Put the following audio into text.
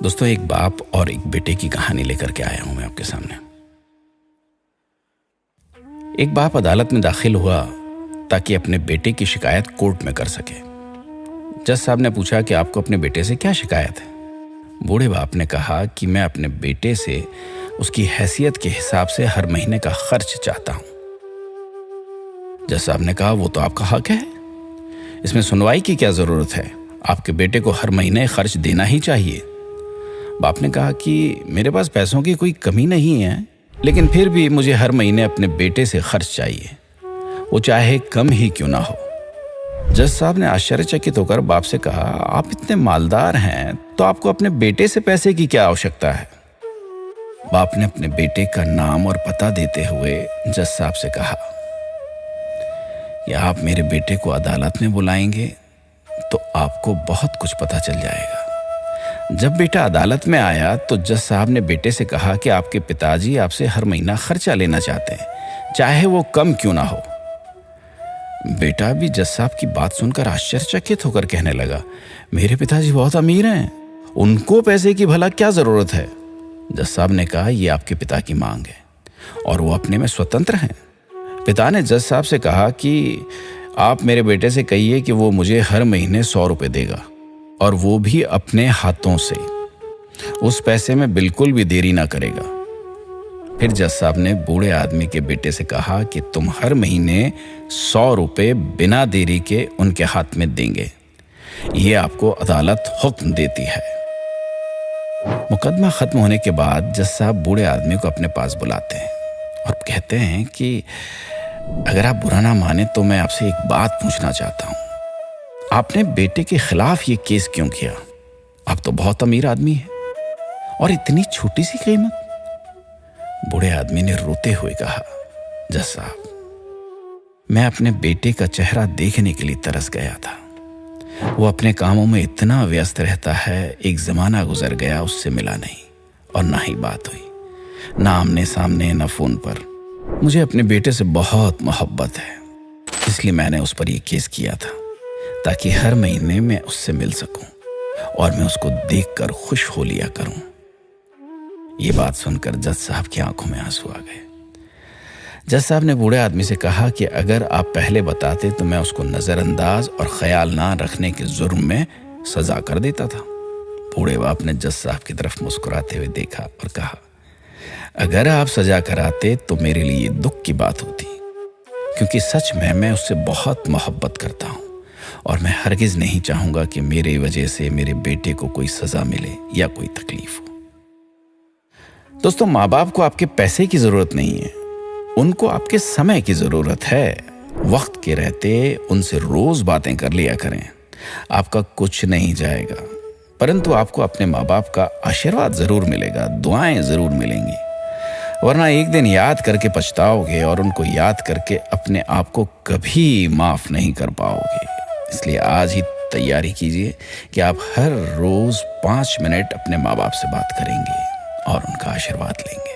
दोस्तों, एक बाप और एक बेटे की कहानी लेकर के आया हूं मैं आपके सामने। एक बाप अदालत में दाखिल हुआ ताकि अपने बेटे की शिकायत कोर्ट में कर सके। जज साहब ने पूछा कि आपको अपने बेटे से क्या शिकायत है। बूढ़े बाप ने कहा कि मैं अपने बेटे से उसकी हैसियत के हिसाब से हर महीने का खर्च चाहता हूं। जज साहब ने कहा, वो तो आपका हक है, इसमें सुनवाई की क्या जरूरत है, आपके बेटे को हर महीने खर्च देना ही चाहिए। बाप ने कहा कि मेरे पास पैसों की कोई कमी नहीं है, लेकिन फिर भी मुझे हर महीने अपने बेटे से खर्च चाहिए, वो चाहे कम ही क्यों ना हो। जज साहब ने आश्चर्यचकित होकर बाप से कहा, आप इतने मालदार हैं तो आपको अपने बेटे से पैसे की क्या आवश्यकता है। बाप ने अपने बेटे का नाम और पता देते हुए जज साहब से कहा, या आप मेरे बेटे को अदालत में बुलाएंगे तो आपको बहुत कुछ पता चल जाएगा। जब बेटा अदालत में आया तो जज साहब ने बेटे से कहा कि आपके पिताजी आपसे हर महीना खर्चा लेना चाहते हैं, चाहे वो कम क्यों ना हो। बेटा भी जज साहब की बात सुनकर आश्चर्यचकित होकर कहने लगा, मेरे पिताजी बहुत अमीर हैं, उनको पैसे की भला क्या जरूरत है। जज साहब ने कहा, ये आपके पिता की मांग है और वो अपने में स्वतंत्र हैं। पिता ने जज साहब से कहा कि आप मेरे बेटे से कहिए कि वो मुझे हर महीने 100 रुपए देगा, और वो भी अपने हाथों से, उस पैसे में बिल्कुल भी देरी ना करेगा। फिर जज साहब ने बूढ़े आदमी के बेटे से कहा कि तुम हर महीने 100 रुपए बिना देरी के उनके हाथ में देंगे, ये आपको अदालत हुक्म देती है। मुकदमा खत्म होने के बाद जज साहब बूढ़े आदमी को अपने पास बुलाते हैं और कहते हैं कि अगर आप बुरा ना माने तो मैं आपसे एक बात पूछना चाहता हूं, आपने बेटे के खिलाफ ये केस क्यों किया? आप तो बहुत अमीर आदमी हैं और इतनी छोटी सी कीमत। बूढ़े आदमी ने रोते हुए कहा, जज साहब, मैं अपने बेटे का चेहरा देखने के लिए तरस गया था। वो अपने कामों में इतना व्यस्त रहता है, एक जमाना गुजर गया उससे मिला नहीं और ना ही बात हुई, ना आमने सामने ना फोन पर। मुझे अपने बेटे से बहुत मोहब्बत है, इसलिए मैंने उस पर यह केस किया था ताकि हर महीने मैं उससे मिल सकूं और मैं उसको देखकर खुश हो लिया करूं। ये बात सुनकर जज साहब की आंखों में आंसू आ गए। जज साहब ने बूढ़े आदमी से कहा कि अगर आप पहले बताते तो मैं उसको नजरअंदाज और ख्याल ना रखने के जुर्म में सजा कर देता था। बूढ़े बाप ने जज साहब की तरफ मुस्कुराते हुए देखा और कहा, अगर आप सजा कराते तो मेरे लिए दुख की बात होती, क्योंकि सच में मैं उससे बहुत मोहब्बत करता हूं और मैं हरगिज नहीं चाहूंगा कि मेरे वजह से मेरे बेटे को कोई सजा मिले या कोई तकलीफ हो। दोस्तों, माँ बाप को आपके पैसे की जरूरत नहीं है, उनको आपके समय की जरूरत है। वक्त के रहते उनसे रोज बातें कर लिया करें, आपका कुछ नहीं जाएगा, परंतु आपको अपने माँ बाप का आशीर्वाद जरूर मिलेगा, दुआएं जरूर मिलेंगी। वरना एक दिन याद करके पछताओगे और उनको याद करके अपने आप को कभी माफ नहीं कर पाओगे। इसलिए आज ही तैयारी कीजिए कि आप हर रोज 5 मिनट अपने माँ बाप से बात करेंगे और उनका आशीर्वाद लेंगे।